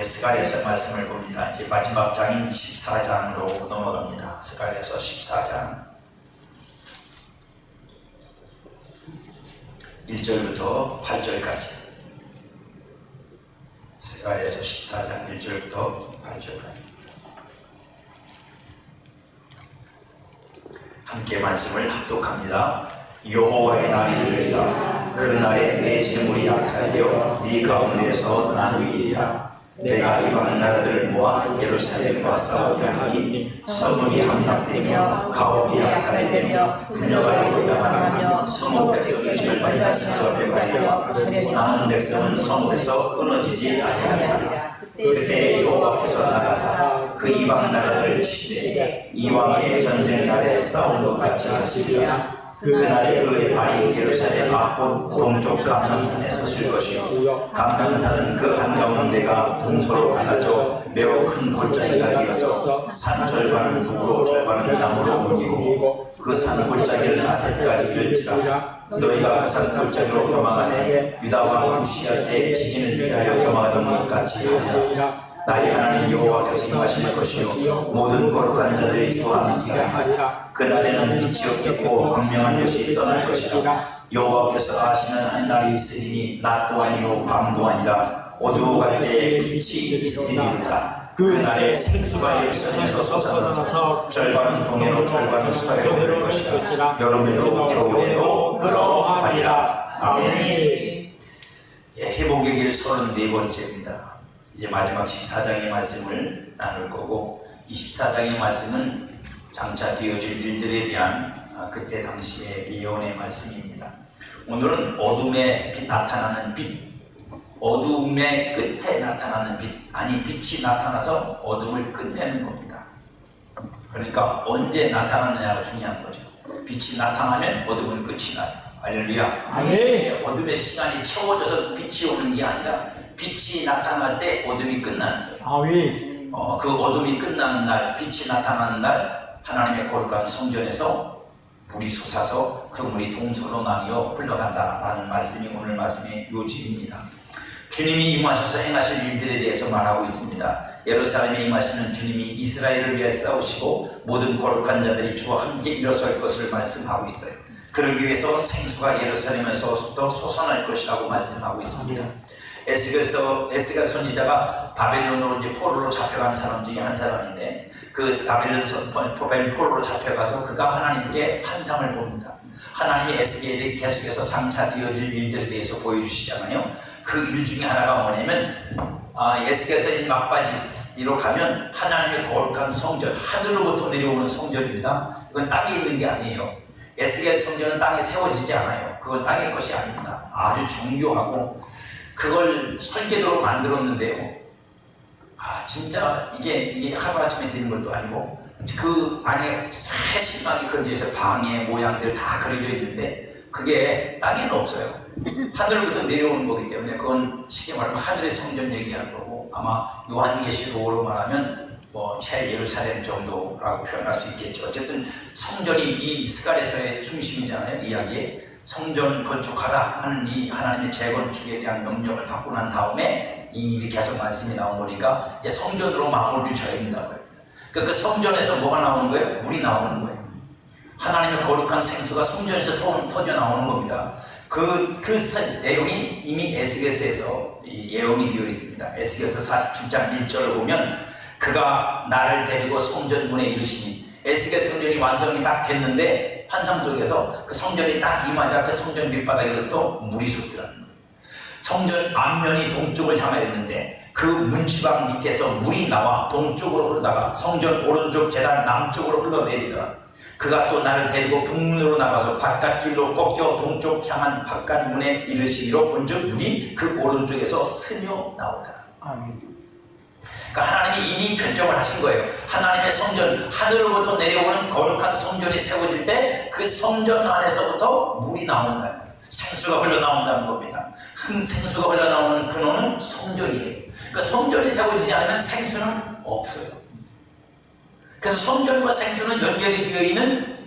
스가랴서 말씀을 봅니다. 이제 마지막 장인 14장으로 넘어갑니다. 스가랴서 14장 1절부터 8절까지. 스가랴서 14장 1절부터 8절까지. 함께 말씀을 합독합니다. 여호와의 날이 이르리라. 그 날에 내 재물이 약탈되어 네 가운데서 나누이리라. 내가 이방 나라들을 모아 예루살렘과 싸우게 하리니 성읍이 함락되며 가옥이 약탈되며 분야가 요동하며 성읍 백성이 절반이나 성읍에 가리라. 남은 백성은 성읍에서 끊어지지 아니하리라. 그때 여호와께서 나가사 그 이방 나라들을 치시되 이왕의 전쟁 날에 싸운 것 같이 하시리라. 그날에 그의 발이 예루살렘 앞곳 동쪽 감람산에 서실 것이요 감람산은 그 한가운데가 동서로 갈라져 매우 큰 골짜기가 되어서 산 절반은 북으로 절반은 남으로 옮기고 그 산 골짜기를 아셀까지 이를지라. 너희가 그 산 골짜기로 도망하되 유다 왕 우시야 때 지진을 피하여 도망하던 것 같이 하리라. 나의 하나님 여호와께서 임하실 것이요 모든 거룩한 자들이 주와 함께 하리라. 그날에는 빛이 없겠고 광명한 것이 떠날 것이라. 여호와께서 하시는 한 날이 있으리니 낮도 아니요 밤도 아니라 어두워갈 때에 빛이 있으리이다. 그날에 생수가 예루살렘에서 솟아나서 절반은 동해로 절반은 서해로 흐를 것이라. 여름에도 겨울에도 그러하리라. 아멘. 회복의 길 34번째입니다. 이제 마지막 14장의 말씀을 나눌 거고, 24장의 말씀은 장차 되어질 일들에 대한 그때 당시의 예언의 말씀입니다. 오늘은 어둠에 나타나는 빛, 어둠의 끝에 나타나는 빛, 아니 빛이 나타나서 어둠을 끝내는 겁니다. 그러니까 언제 나타나느냐가 중요한 거죠. 빛이 나타나면 어둠은 끝이 나요. 할렐루야. 아멘. 어둠의 시간이 채워져서 빛이 오는 게 아니라 빛이 나타날 때 어둠이 끝나는 거예요. 아멘. 그 어둠이 끝나는 날, 빛이 나타나는 날 하나님의 거룩한 성전에서 물이 솟아서 그 물이 동서로 나뉘어 흘러간다라는 말씀이 오늘 말씀의 요지입니다. 주님이 임하셔서 행하실 일들에 대해서 말하고 있습니다. 예루살렘에 임하시는 주님이 이스라엘을 위해 싸우시고 모든 거룩한 자들이 주와 함께 일어설 것을 말씀하고 있어요. 그러기 위해서 생수가 예루살렘에서부터 솟아날 것이라고 말씀하고 있습니다. 에스겔 선지자가 바벨론으로 이제 포로로 잡혀간 사람 중에 한 사람인데, 그 바벨론 포로로 잡혀가서 그가 하나님께 환상을 봅니다. 하나님이 에스겔이 계속해서 장차 되어질 일들에 대해서 보여주시잖아요. 그 일 중에 하나가 뭐냐면 에스겔서 막바지로 가면 하나님의 거룩한 성전, 하늘로부터 내려오는 성전입니다. 이건 땅에 있는 게 아니에요. 에스겔 성전은 땅에 세워지지 않아요. 그건 땅의 것이 아닙니다. 아주 정교하고 그걸 설계도로 만들었는데요. 진짜 이게 하루아침에 되는 것도 아니고, 그 안에 세심하게 그려져 방의 모양들 다 그려져 있는데 그게 땅에는 없어요. 하늘부터 내려오는 거기 때문에 그건 쉽게 말하면 하늘의 성전 얘기하는 거고, 아마 요한계시록으로 말하면 새 예루살렘 정도라고 표현할 수 있겠죠. 어쨌든 성전이 이 스가랴서의 중심이잖아요. 이야기에 성전 건축하라 하는 이 하나님의 재건축에 대한 명령을 받고 난 다음에 이 일이 계속 말씀이 나온 거니까 이제 성전으로 마무리를 져야 된다고요. 그러니까 그 성전에서 뭐가 나오는 거예요? 물이 나오는 거예요. 하나님의 거룩한 생수가 성전에서 터져 나오는 겁니다. 그 내용이 이미 에스겔서에서 예언이 되어 있습니다. 에스겔서 47장 1절을 보면 그가 나를 데리고 성전 문에 이르시니, 에스겔 성전이 완성이 딱 됐는데 환상 속에서 그 성전이 딱 임하자 그 성전 밑바닥에서 또 물이 솟더라는 거예요. 성전 앞면이 동쪽을 향하였는데 그 문지방 밑에서 물이 나와 동쪽으로 흐르다가 성전 오른쪽 제단 남쪽으로 흘러내리더라. 그가 또 나를 데리고 북문으로 나가서 바깥길로 꺾여 동쪽 향한 바깥문에 이르시기로 본즉 물이 그 오른쪽에서 스며 나오더라. 아멘. 그러니까 하나님이 이미 결정을 하신 거예요. 하나님의 성전, 하늘로부터 내려오는 거룩한 성전이 세워질 때 그 성전 안에서부터 물이 나온다는 거예요. 생수가 흘러나온다는 겁니다. 생수가 흘러나오는 근원은 성전이에요. 그러니까 성전이 세워지지 않으면 생수는 없어요. 그래서 성전과 생수는 연결이 되어 있는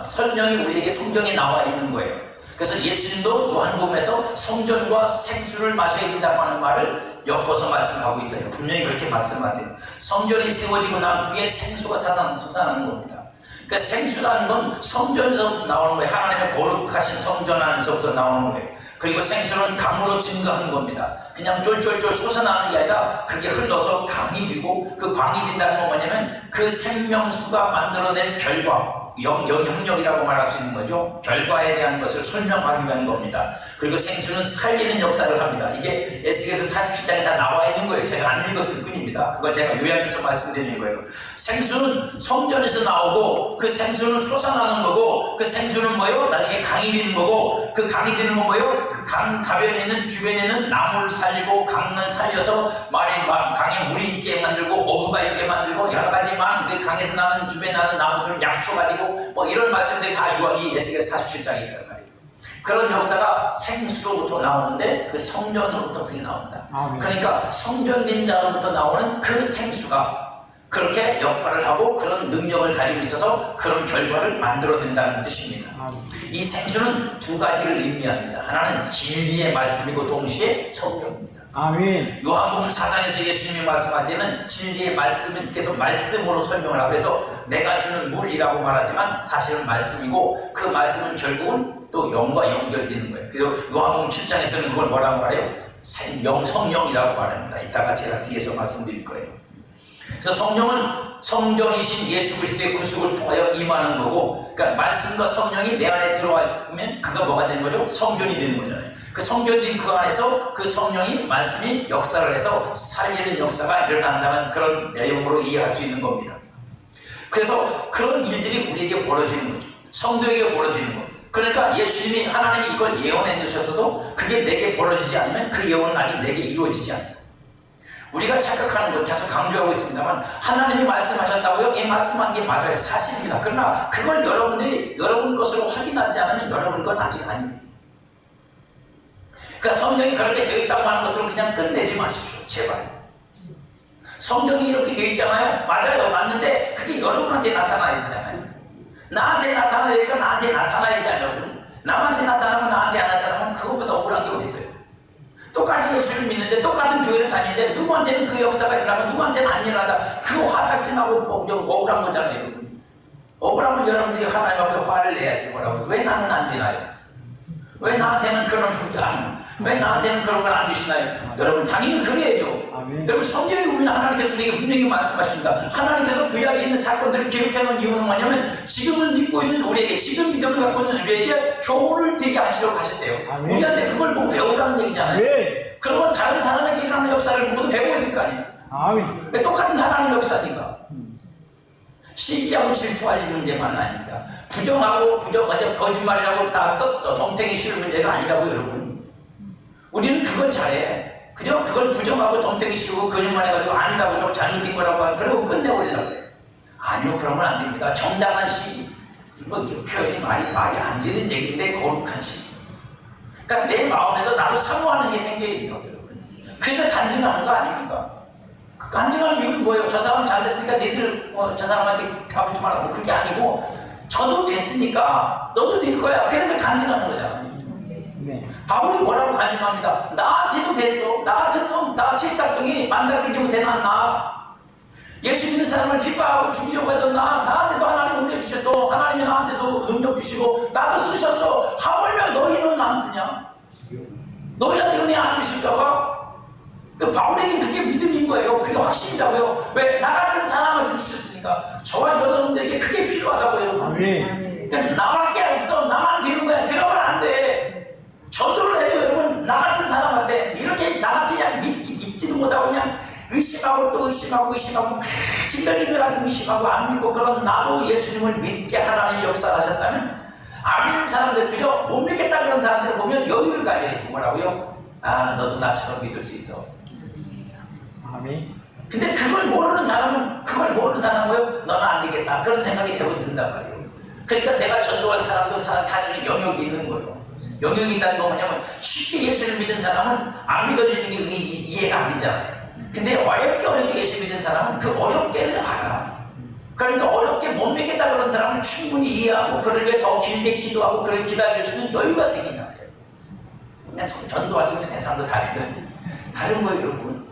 설명이 우리에게 성경에 나와 있는 거예요. 그래서 예수님도 요한복음에서 성전과 생수를 마셔야 된다고 하는 말을 엮어서 말씀하고 있어요. 분명히 그렇게 말씀하세요. 성전이 세워지고 난 후에 생수가 솟아나는 겁니다. 그러니까 생수라는 건 성전에서부터 나오는 거예요. 하나님의 거룩하신 성전 안에서부터 나오는 거예요. 그리고 생수는 강으로 증거하는 겁니다. 그냥 쫄쫄쫄 솟아나는 게 아니라 그게 흘러서 강이 되고, 그 강이 된다는 건 뭐냐면 그 생명수가 만들어낸 결과, 영향력이라고 말할 수 있는 거죠. 결과에 대한 것을 설명하기 위한 겁니다. 그리고 생수는 살리는 역사를 합니다. 이게 에스겔서 47장에 다 나와 있는 거예요. 제가 안 읽었을 뿐입니다. 그거 제가 요약해서 말씀드리는 거예요. 생수는 성전에서 나오고, 그 생수는 솟아나는 거고, 그 생수는 뭐예요? 나중에 강이 되는 거고, 그 강이 되는 건 뭐예요? 그 강 가변에는, 주변에는 나무를 살리고 강을 살려서 강에 물이 있게 만들고 어부가 있게 만들고 여러 가지만 그 강에서 나는, 주변에 나는 나무들은 약초가 되고, 뭐 이런 말씀들이 다 이 에스겔 47장에 있단 말이에요. 그런 역사가 생수로부터 나오는데 그 성전으로부터 그게 나온다. 그러니까 성전인 자로부터 나오는 그 생수가 그렇게 역할을 하고 그런 능력을 가지고 있어서 그런 결과를 만들어낸다는 뜻입니다. 이 생수는 두 가지를 의미합니다. 하나는 진리의 말씀이고 동시에 성령입니다. 아멘. 요한복음 4장에서 예수님이 말씀할 때는 진리의 말씀은 계속 말씀으로 설명을 하고 해서 내가 주는 물이라고 말하지만 사실은 말씀이고, 그 말씀은 결국은 또 영과 연결되는 거예요. 그래서 요한복음 7장에서는 그걸 뭐라고 말해요? 성령이라고 말합니다. 이따가 제가 뒤에서 말씀드릴 거예요. 그래서 성령은 성전이신 예수 그리스도의 구속을 통하여 임하는 거고, 그러니까 말씀과 성령이 내 안에 들어와 있으면 그가 뭐가 되는 거죠? 성전이 되는 거잖아요. 그 성전인 그 안에서 그 성령이, 말씀이 역사를 해서 살리는 역사가 일어난다는 그런 내용으로 이해할 수 있는 겁니다. 그래서 그런 일들이 우리에게 벌어지는 거죠. 성도에게 벌어지는 거. 그러니까 예수님이, 하나님이 이걸 예언해 주셨어도 그게 내게 벌어지지 않으면 그 예언은 아직 내게 이루어지지 않아요. 우리가 착각하는 것, 계속 강조하고 있습니다만, 하나님이 말씀하셨다고요? 이 말씀한 게 맞아요. 사실입니다. 그러나 그걸 여러분들이 여러분 것으로 확인하지 않으면 여러분 건 아직 아니에요. 그러니까 성경이 그렇게 되어 있다고 하는 것으로 그냥 끝내지 마십시오. 제발. 성경이 이렇게 되어 있잖아요. 맞아요. 맞는데 그게 여러분한테 나타나야 되잖아요. 나한테 나타나야 되니까 나한테 나타나야지 않냐고요. 남한테 나타나면 나한테 안 나타나면 그거보다 억울한 게 어디 있어요. 똑같이 예수를 믿는데 똑같은 교회를 다니는데 누구한테는 그 역사가 일어나면 누구한테는 안 일어나다. 그거 화딱지나고 억울한 거잖아요. 여러분. 억울하면 여러분들이 하나님 앞에 화를 내야지. 뭐라고. 왜 나는 안 되나요? 왜 나한테는 그런 걸 안, 왜 나한테는 그런 걸 안 주시나요? 여러분, 당연히 그래야죠. 여러분, 성경에 보면 하나님께서 되게 분명히 말씀하십니다. 하나님께서 구약에 있는 사건들을 기록해 놓은 이유는 뭐냐면 지금을 믿고 있는 우리에게, 지금 믿음을 갖고 있는 우리에게 교훈을 되게 하시려고 하셨대요. 우리한테 그걸 보고 배우라는 얘기잖아요. 그러면 다른 사람에게 일어나는 역사를 보고도 배워야 될 거 아니에요. 왜 똑같은 하나님의 역사니까. 시기하고 질투할 문제만 아닙니다. 부정하고 거짓말이라고 다 덤탱이 씌울 문제가 아니라고 여러분. 우리는 그걸 잘해. 그죠? 그걸 부정하고 덤탱이 씌우고 거짓말해가지고 아니라고 좀 잘못된 거라고 하고 그러고 끝내버리려고 해요. 아니요, 그러면 안 됩니다. 정당한 시기. 이거 표현이 말이 안 되는 얘기인데 거룩한 시기. 그러니까 내 마음에서 나를 사모하는 게 생겨야 돼요, 여러분. 그래서 간증하는 거 아닙니까? 간증하는 이유는 뭐예요? 저 사람 잘 됐으니까 너희들 저 사람한테 가보지 말라고. 그게 아니고 저도 됐으니까 너도 될 거야. 그래서 간증하는 거잖아. 바울이 뭐라고 간증합니다. 나한테도 됐어. 나 같은 놈, 나 칠삭둥이 만삭되지 못해 나. 예수 믿는 사람을 핍박하고 죽이려고 하던 나한테도 하나님 은혜 주셨고 하나님이 나한테도 능력 주시고 나도 쓰셨어. 하물며 너희는 안 쓰냐? 너희한테 은혜 안 주실까봐? 그 바울에게 그게 믿음인 거예요. 그게 확신이라고요. 왜? 나 같은 사람을 주셨으니까. 저와 여러분들에게 그게 필요하다고요, 여러분. 그러니까 나밖에 없어. 나만 되는 거야. 그러면 안 돼. 전도를 해도 여러분, 나 같은 사람한테 이렇게 나같이 그냥 믿지도 못하고 그냥 의심하고 또 의심하고 징글징글하게 의심하고 안 믿고 그런 나도 예수님을 믿게 하나님이 역사하셨다면 안 믿는 사람들, 그저 못 믿겠다 그런 사람들을 보면 여유를 가져야지. 뭐라고요? 아, 너도 나처럼 믿을 수 있어. 아멘. 근데 그걸 모르는 사람은 뭐예요? 너는 안 되겠다. 그런 생각이 대부분 든단 말이에요. 그러니까 내가 전도할 사람도 사실은 영역이 있는 거예요. 영역이 있다는 건 뭐냐면 쉽게 예수를 믿은 사람은 안 믿어지는 게 이해가 안 되잖아요. 근데 어렵게 예수 믿은 사람은 그 어렵게를 알아. 그러니까 어렵게 못 믿겠다 그런 사람은 충분히 이해하고 그를 위해 더 길게 기도하고 그를 기다릴 수 있는 여유가 생긴다. 그냥 전도할 수 있는 대상도 다르거든요. 다른 거예요, 여러분.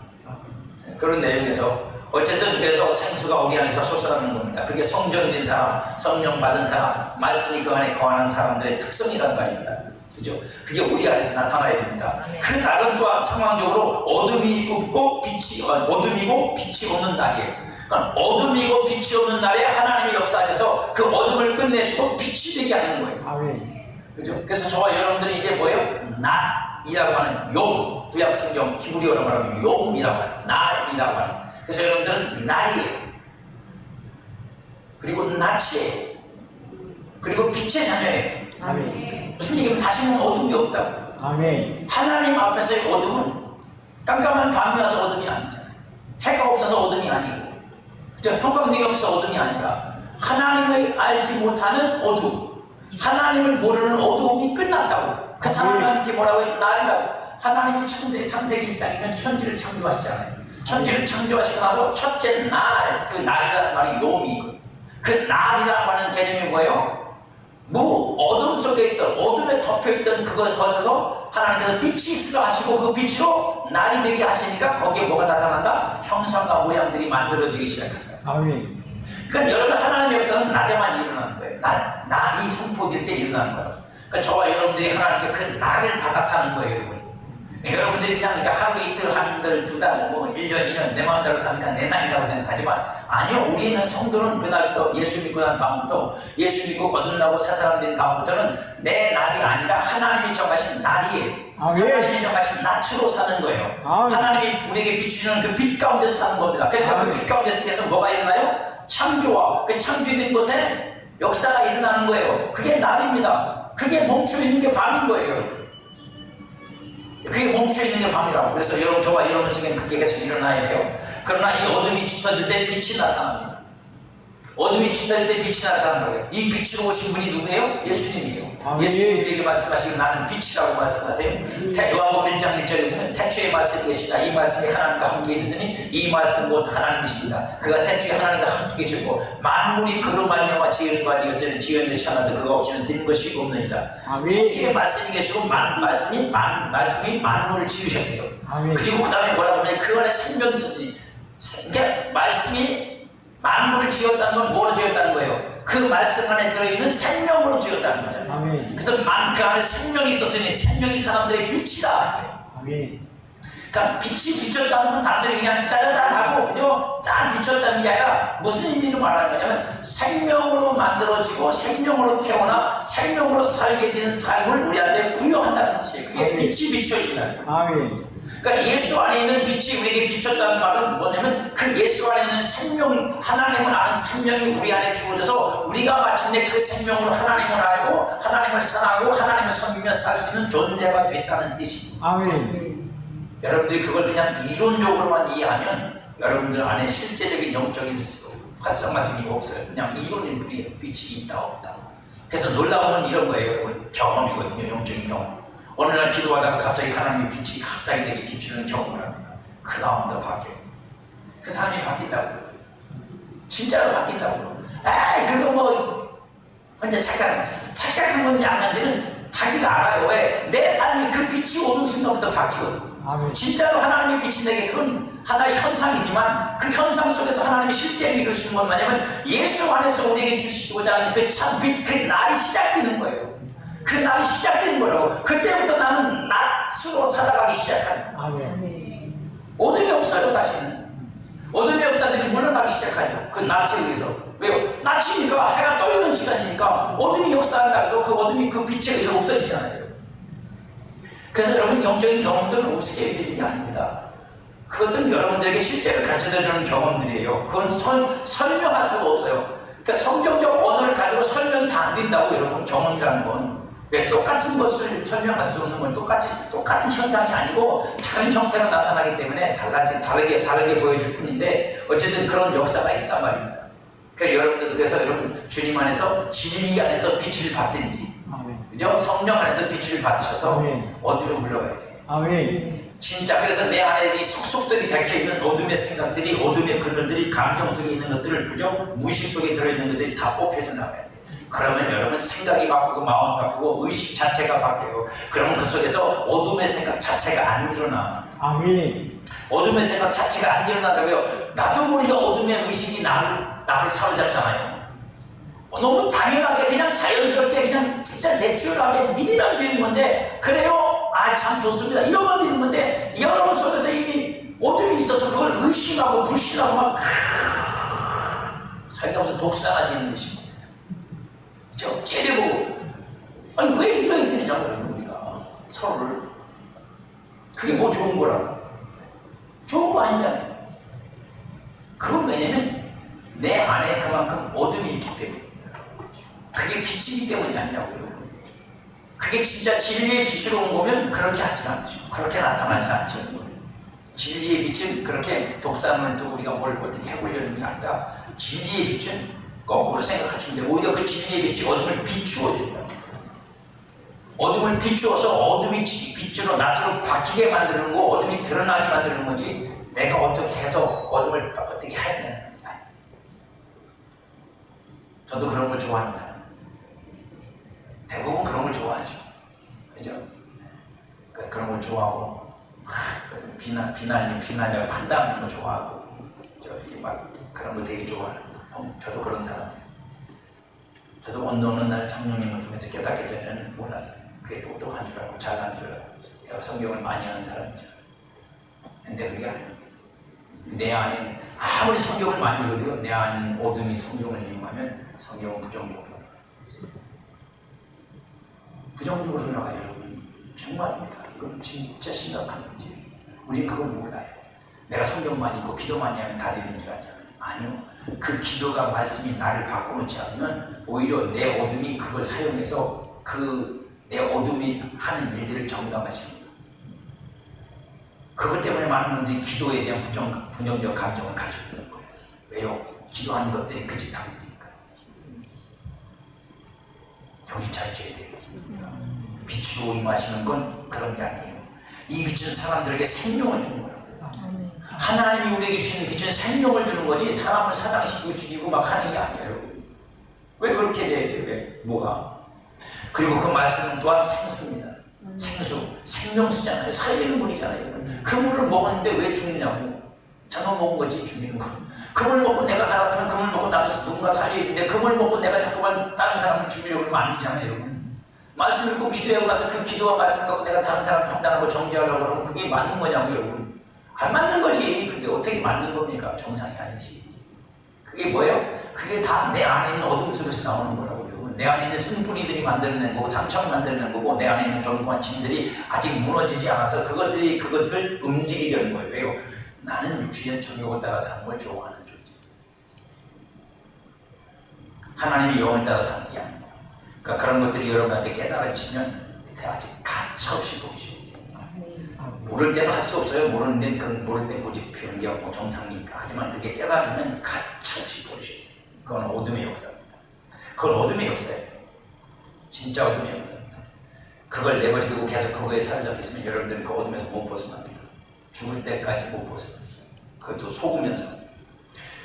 그런 내용에서 어쨌든 그래서 생수가 우리 안에서 솟아나는 겁니다. 그게 성령된 사람, 성령 받은 사람, 말씀이 그 안에 거하는 사람들의 특성이라는 말입니다. 그죠? 그게 우리 안에서 나타나야 됩니다. 그 날은 또한 상황적으로 어둠이 있고 어둠이고 빛이 없는 날이에요. 그러니까 어둠이고 빛이 없는 날에 하나님의 역사하셔서 그 어둠을 끝내시고 빛이 되게 하는 거예요. 아멘. 그죠? 그래서 저와 여러분들이 이제 뭐예요? 낮이라고 하는 용, 구약 성경 히브리어로 말하면 용이라고 하는 날이라고 하는. 그래서 여러분들은 날이에요. 그리고 낯이에요. 그리고 빛의 자녀예요. 아멘. 무슨 얘기냐면 다시는 어둠이 없다고. 아멘. 하나님 앞에서의 어둠은 깜깜한 밤이 와서 어둠이 아니잖아요. 해가 없어서 어둠이 아니고, 형광등이 없어서 어둠이 아니라 하나님을 알지 못하는 어둠, 하나님을 모르는 어두움이 끝났다고. 그 사람한테 뭐라고 해요? 날이라고. 하나님이 천지의 창세기 1장이면 천지를 창조하시잖아요. 천지를 창조하시고 나서 첫째 날, 그 날이라는 말이 요미이고, 그 날이라고 하는 개념이 뭐예요? 어둠 속에 있던, 어둠에 덮여있던 그것에서 하나님께서 빛이 있으라 하시고 그 빛으로 날이 되게 하시니까 거기에 뭐가 나타난다? 형상과 모양들이 만들어지기 시작한다. 아멘. 그러니까 여러분 하나님의 역사는 낮에만 일어나는 거예요. 날이 선포될 때 일어나는 거예요. 그러니까 저와 여러분들이 하나님께 그 날을 받아 사는 거예요, 여러분. 여러분들이 그냥 하루 이틀, 한 달, 두 달, 1년, 2년 내 마음대로 사니까 내 날이라고 생각하지만 아니요, 우리는 성도는 그날부터 예수 믿고 난 다음부터 예수 믿고 거듭나고 새 사람 된 다음부터는 내 날이 아니라 하나님이 정하신 날이에요. 하나님이 정하신 낯으로 사는 거예요. 하나님이 우리에게 비추는 그 빛 가운데서 사는 겁니다. 그러니까 그 빛 가운데서 뭐가 일어나요? 창조와 그 창조된 곳에 역사가 일어나는 거예요. 그게 날입니다. 그게 멈춰 있는 게 밤인 거예요, 여러분. 그게 멈춰있는 게 밤이라고. 그래서 여러분, 저와 여러분 속에는 그게 계속 일어나야 돼요. 그러나 이 어둠이 짙어질 때 빛이 나타납니다. 어둠이 짙어질 때 빛이 나타난다고요. 이 빛으로 오신 분이 누구예요? 예수님이에요. 예수님이 우리에게 말씀하시고 나는 빛이라고 말씀하세요. 요한복음 1장 1절에 보면 태초에 말씀이 계시다. 이 말씀이 하나님과 함께 계시니 이 말씀 곧 하나님이십니다. 그가 태초에 하나님과 함께 계시고 만물이 그로 말미암아 지은 바 되었으니 지은 듯이 하나도 그가 없이는 된 것이 없느니라. 태초에 말씀이 계시고 말씀이 만물을 지으셨대요. 그리고 그 다음에 뭐라고 하면 그 안에 생명이 있었으니, 그러니까 말씀이 만물을 지었다는 건 뭐로 지었다는 거예요? 그 말씀 안에 들어있는 생명으로 지었다는 거잖아요. 그래서 그 안에 생명이 있었으니 생명이 사람들의 빛이다. 그러니까 빛이 비쳤다는 건 단순히 그냥 짜자잔하고 그죠? 짠 비쳤다는 게 아니라 무슨 의미로 말하는 거냐면 생명으로 만들어지고 생명으로 태어나 생명으로 살게 되는 삶을 우리한테 부여한다는 뜻이에요. 그게 빛이 비춰진다는 거예요. 그러니까 예수 안에 있는 빛이 우리에게 비쳤다는 말은 뭐냐면 그 예수 안에 있는 생명이, 하나님을 아는 생명이 우리 안에 주어져서 우리가 마침내 그 생명으로 하나님을 알고 하나님을 사랑하고 하나님을 섬기며 살 수 있는 존재가 됐다는 뜻입니다. 여러분들이 그걸 그냥 이론적으로만 이해하면 여러분들 안에 실제적인 영적인 활성화됨이 없어요. 그냥 이론일 뿐이에요. 빛이 있다 없다. 그래서 놀라운 건 이런 거예요, 여러분. 경험이거든요. 영적인 경험. 어느 날 기도하다가 갑자기 하나님의 빛이 갑자기 내게 비추는 경험을 합니다. 그 다음부터 바뀌어요. 그 사람이 바뀐다고요. 진짜로 바뀐다고요. 그거 뭐 혼자 착각한 건지 안 한지는 자기가 알아요. 왜? 내 삶이 그 빛이 오는 순간부터 바뀌거든요. 진짜로 하나님의 빛이 내게 그건 하나의 현상이지만 그 현상 속에서 하나님이 실제로 이루시는 건 뭐냐면 예수 안에서 우리에게 주시고자 하는 그 참빛, 그 날이 시작되는 거예요. 그 날이 시작되는 거라고. 그때부터 나는 낯으로 살아가기 시작하는. 어둠이 없어요. 다시는 어둠의 역사들이 물러나기 시작하죠. 그 낯에 의해서. 왜요? 낯이니까 해가 떠 있는 시간이니까 어둠이 역사한다 해도 그 어둠이 그 빛에 의해서 없어지잖아요. 그래서 여러분, 영적인 경험들은 우스갯 일이 아닙니다. 그것들은 여러분들에게 실제로 가르쳐주는 경험들이에요. 그건 설명할 수가 없어요. 그러니까 성경적 언어를 가지고 설명이 다 안 된다고. 여러분, 경험이라는 건 왜 똑같은 것을 설명할 수 없는 건 똑같은 현상이 아니고 다른 형태로 나타나기 때문에 다르게 보여줄 뿐인데 어쨌든 그런 역사가 있단 말입니다. 그러니까 여러분들도 그래서 여러분 주님 안에서 진리 안에서 빛을 받든지, 그죠? 성령 안에서 빛을 받으셔서 어디로 물러가야 돼요. 진짜 그래서 내 안에 이 속속들이 박혀있는 어둠의 생각들이, 어둠의 그늘들이, 감정 속에 있는 것들을, 그죠? 무의식 속에 들어있는 것들이 다 뽑혀져 나와야 돼요. 그러면 여러분 생각이 바뀌고 마음이 바뀌고 의식 자체가 바뀌어요. 그러면 그 속에서 어둠의 생각 자체가 안 일어나. 아멘. 어둠의 생각 자체가 안 일어난다고요. 나도 모르게 어둠의 의식이 나를 사로잡잖아요. 너무 당연하게 그냥 자연스럽게 그냥 진짜 내추럴하게 믿으면 되는 건데, 그래요? 아 참 좋습니다 이러면 되는 건데, 여러분 속에서 이미 어둠이 있어서 그걸 의심하고 불신하고 막 자기가 무슨 독사가 되는 것이고 저 째려보고, 아니 왜 이래야 되느냐고 그러는 우리가 서로를. 그게 뭐 좋은 거라고? 좋은 거 아니잖아요. 그건 왜냐면 내 안에 그만큼 어둠이 있기 때문입니다. 그게 빛이기 때문이 아니라고요. 그게 진짜 진리의 빛으로 온 거면 그렇게 하지 않죠. 그렇게 나타나지 않죠. 진리의 빛은 그렇게 독산을 두고 우리가 뭘 어떻게 해보려는 게 아니라, 진리의 빛은 거꾸로 생각하시면 돼요. 오히려 그 진리의 빛이 어둠을 비추어준다. 어둠을 비추어서 어둠이 빛으로 낯으로 바뀌게 만드는 거, 어둠이 드러나게 만드는 거지, 내가 어떻게 해서 어둠을 어떻게 하느냐는 게 아니에요. 저도 그런 걸 좋아하는 사람, 대부분 그런 걸 좋아하죠. 그죠? 그런 걸 좋아하고, 비난이라고 판단하는 거 좋아하고, 저기 막 그런 거 되게 좋아해요. 저도 그런 사람이에요. 저도 어느 날 장로님을 통해서 깨닫기 전에는 몰랐어요. 그게 똑똑한 줄 알고 잘난 줄 알고 내가 성경을 많이 하는 사람인 줄 알고. 근데 그게 아니에요. 내 안에 아무리 성경을 많이 읽어도 내 안에 어둠이 성경을 이용하면 성경은 부정적으로 흘러가요. 여러분 정말입니다. 이건 진짜 심각한 문제예요. 우린 그걸 몰라요. 내가 성경 많이 읽고 기도 많이 하면 다 되는 줄 알잖아요. 아니요. 그 기도가 말씀이 나를 바꿔놓지 않으면 오히려 내 어둠이 그걸 사용해서 내 어둠이 하는 일들을 정당화시킵니다. 그것 때문에 많은 분들이 기도에 대한 부정적 감정을 가지고 있는 거예요. 왜요? 기도하는 것들이 그 짓 하고 있으니까. 정신 차려야 돼요. 빛으로 임하시는 건 그런 게 아니에요. 이 빛은 사람들에게 생명을 주는 거예요. 하나님이 우리에게 주시는 빛은 생명을 주는 거지, 사람을 사랑시키고 죽이고 막 하는 게 아니에요. 왜 그렇게 돼야 돼요? 왜? 뭐가? 그리고 그 말씀은 또한 생수입니다. 생수, 생명수잖아요. 살리는 물이잖아요. 그 물을 먹었는데 왜 죽느냐고. 잘못 먹은 거지, 죽이는 거. 그 물 먹고 내가 살았으면 그 물 먹고 나면서 누군가 살려야 되는데, 그 물 먹고 내가 자꾸만 다른 사람을 죽이려고 그러면 안 되잖아요, 여러분. 말씀 읽고 기도하고 나서 그 기도와 말씀 갖고 내가 다른 사람 판단하고 정죄하려고 그러면 그게 맞는 거냐고, 여러분. 안 맞는 거지. 그게 어떻게 맞는 겁니까? 정상이 아니지. 그게 뭐예요? 그게 다 내 안에 있는 어둠 속에서 나오는 거라고요. 내 안에 있는 쓴뿌리들이 만들어낸 거고, 상처가 만들어낸 거고, 내 안에 있는 견고한 짐들이 아직 무너지지 않아서 그것들 움직이려는 거예요. 왜요? 나는 육신의 정욕을 따라 사는 걸 좋아하는 존재. 하나님의 영을 따라 사는 게 아니에요. 그러니까 그런 것들이 여러분한테 깨달아지시면 그 아직 가차없이 보이죠. 모를 때는 할 수 없어요. 모르는 데는 그 모를 때 고집 피우는 게 뭐 정상이니까. 하지만 그게 깨달으면 가차없이 보이죠. 그건 어둠의 역사입니다. 그건 어둠의 역사예요. 진짜 어둠의 역사입니다. 그걸 내버리고 계속 그거에 사로잡혀 있으면 여러분들은 그 어둠에서 못 벗어납니다. 죽을 때까지 못 벗어납니다. 그것도 속으면서.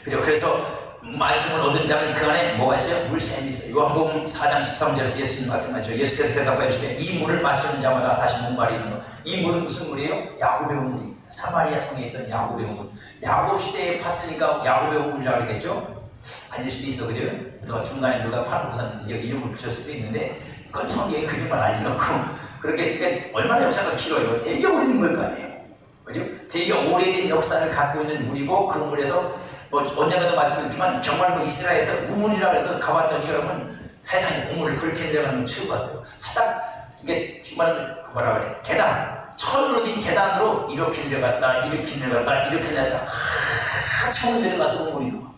그래서 말씀을 얻은 자는 그 안에 뭐가 있어요? 물샘이 있어요. 요한복음 4장 13절에서 예수님 말씀하죠. 예수께서 대답하여 주시되 이 물을 마시는 자마다 다시 목마르는 것. 이 물은 무슨 물이에요? 야곱의 물입니다. 사마리아 성에 있던 야곱의 물. 야곱 시대에 팠으니까 야곱의 물이라고 그러겠죠? 아닐 수도 있어, 그죠? 또 중간에 누가 파놓고선 이름을 붙였을 수도 있는데, 그건 성경에 거짓말 알려놓고 그렇게 했을 때 얼마나 역사가 길어요. 되게 오래된 걸 거 아니에요. 그죠? 되게 오래된 역사를 갖고 있는 물이고, 그 물에서 언젠가도 말씀드렸지만 정말 이스라엘에서 우물이라고 해서 가봤더니 여러분 해상에 우물을 그렇게 내려가는 거 처음 봤어요. 이게 정말 뭐라 그래, 계단, 철로 된 계단으로 이렇게 내려갔다 이렇게 내려갔다 이렇게 내려갔다 한참 내려가서 우물이 나와.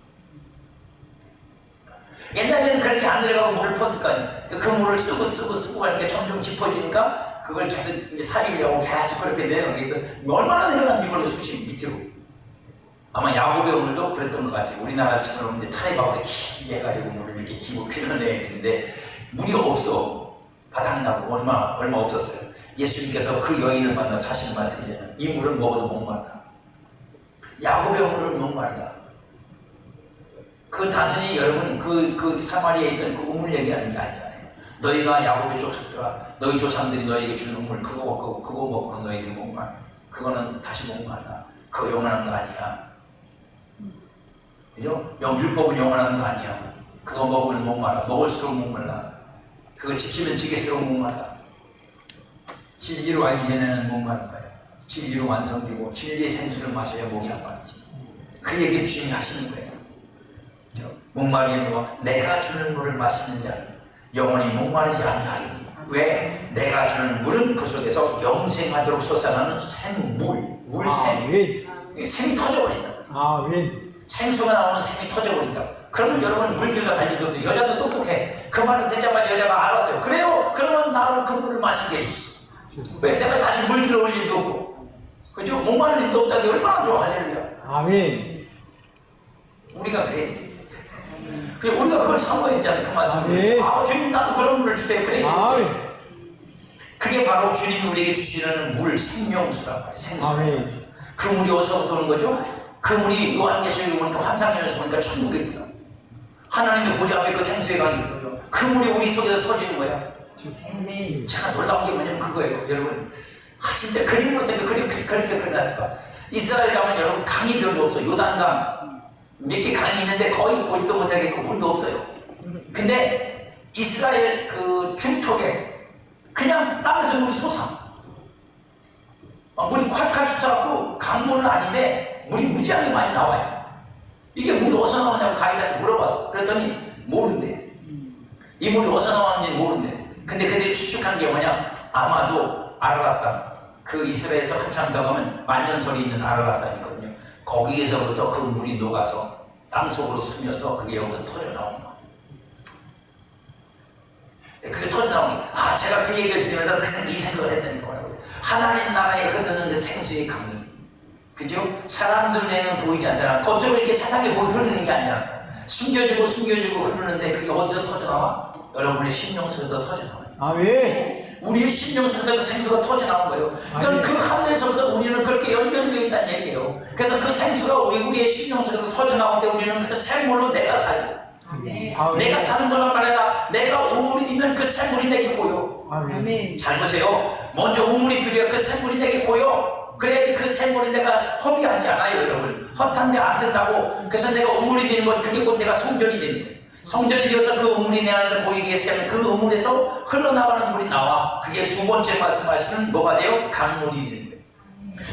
옛날에는 그렇게 안 내려가고 물을 폈을 거 아니에요. 그 물을 쓰고 가니까 점점 깊어지니까 그걸 계속 이제 살리려고 계속 그렇게 내려가게 해서 얼마나 내려갔는지 몰라요. 수십 밑으로. 아마 야곱의 우물도 그랬던 것 같아요. 우리나라처럼 이제 타레바울에 길게 해가지고 물을 이렇게 기고 길어내야 되는데 물이 없어. 바닥이 나고 얼마 없었어요. 예수님께서 그 여인을 만나 사실 말씀이잖아요. 이 물을 먹어도 목마르다. 야곱의 우물은 목마르다. 그 단순히 여러분 그 사마리아에 있던 그 우물 얘기하는 게 아니잖아요. 너희가 야곱의 족속들아, 너희 조상들이 너희에게 준 우물 그거 먹고 너희들이 목마르다. 그거는 다시 목말라. 그거 영원한 거 아니야. 그죠? 율법은 영원한 거 아니야. 그거 먹으면 목말라. 먹을수록 목말라. 그거 지키면 지킬수록 목말라. 진리로 알기 전에는 목마른 거예요. 진리로 완성되고 진리의 생수를 마셔야 목이 안 마르지. 그 얘기를 주님이 하시는 거예요. 목마르는 너와 내가 주는 물을 마시는 자는 영원히 목마르지 아니하리. 왜? 내가 주는 물은 그 속에서 영생하도록 솟아나는 생물, 물생. 아멘. 생이 터져버린다. 아멘. 생수가 나오는 생이 터져버린다. 그러면 여러분 물길로 갈 일도 없어요. 여자도 똑똑해. 그 말을 듣자마자 여자가 알았어요. 그래요. 그러면 나를 그 물을 마시게 해주세요. 왜? 내가 다시 물길로 올 일도 없고, 그죠? 목마를 일도 없다는데 얼마나 좋아. 할렐루야. 아멘. 우리가 그래. 그래, 우리가 그걸 사모해야 되잖아요. 그 말씀을. 아, 주님 나도 그런 물을 주세요. 그래. 아멘. 그게 바로 주님이 우리에게 주시는 물, 생명수란 말이에요. 생수. 아멘. 그 물이 어디서부터 오는 거죠? 그 물이 요한계시록에 보니까 환상에서 보니까 천국에 있더라. 하나님의 보좌 앞에 그 생수의 강이 있는 거예요. 그 물이 우리 속에서 터지는 거야. 제가 놀라운 게 뭐냐면 그거예요. 여러분, 진짜 그림을 어떻게 그렇게 그려놨을까? 이스라엘 가면 여러분 강이 별로 없어. 요단강 몇 개 강이 있는데 거의 오지도 못하겠고 물도 없어요. 근데 이스라엘 그 중턱에 그냥 땅에서 물이 솟아. 물이 콸콸 솟아갖고 강물은 아닌데 물이 무지하게 많이 나와요. 이게 물이 어디서 나오냐고 가이드한테 물어봤어. 그랬더니 모른대. 이 물이 어디서 나왔는지 모른대. 근데 그들이 추측한 게 뭐냐? 아마도 아라라산, 그 이스라엘에서 한참 더 가면 만년설이 있는 아라라산이거든요. 거기에서부터 그 물이 녹아서 땅속으로 스며서 그게 여기서 터져 나오는 거예요. 그게 터져 나오는 게, 아, 제가 그 얘기를 들으면서 이 생각을 했다는 거라고요. 하나님 나라에 흐르는 그 생수의 강이, 그죠? 사람들 눈에는 보이지 않잖아. 겉으로 이렇게 세상에 흐르는 게 아니야. 숨겨지고 흐르는데 그게 어디서 터져 나와? 여러분의 심령 속에서 터져 나와요. 아멘. 우리의 심령 속에서 그 생수가 터져 나온 거예요. 그러니까 그 하늘에서부터 우리는 그렇게 연결이 되어 있다는 얘기예요. 그래서 그 생수가 우리의 심령 속에서 터져 나오는데 우리는 그 생물로 내가 살고, 아멘. 내가 사는 거란 말이야. 내가 우물이 되면 그 생물이 내게 고요. 아멘. 잘 보세요. 먼저 우물이 필요해. 그 생물이 내게 고요. 그래야지 그 생물이 내가 허비하지 않아요, 여러분. 헛한데 안 든다고. 그래서 내가 우물이 되는 건 그게 곧 내가 성전이 되는 거예요. 성전이 되어서 그 우물이 내 안에서 보이게 시키면 그 우물에서 흘러나가는 물이 나와. 그게 두 번째 말씀하시는 뭐가 돼요? 강물이 되는 거예요.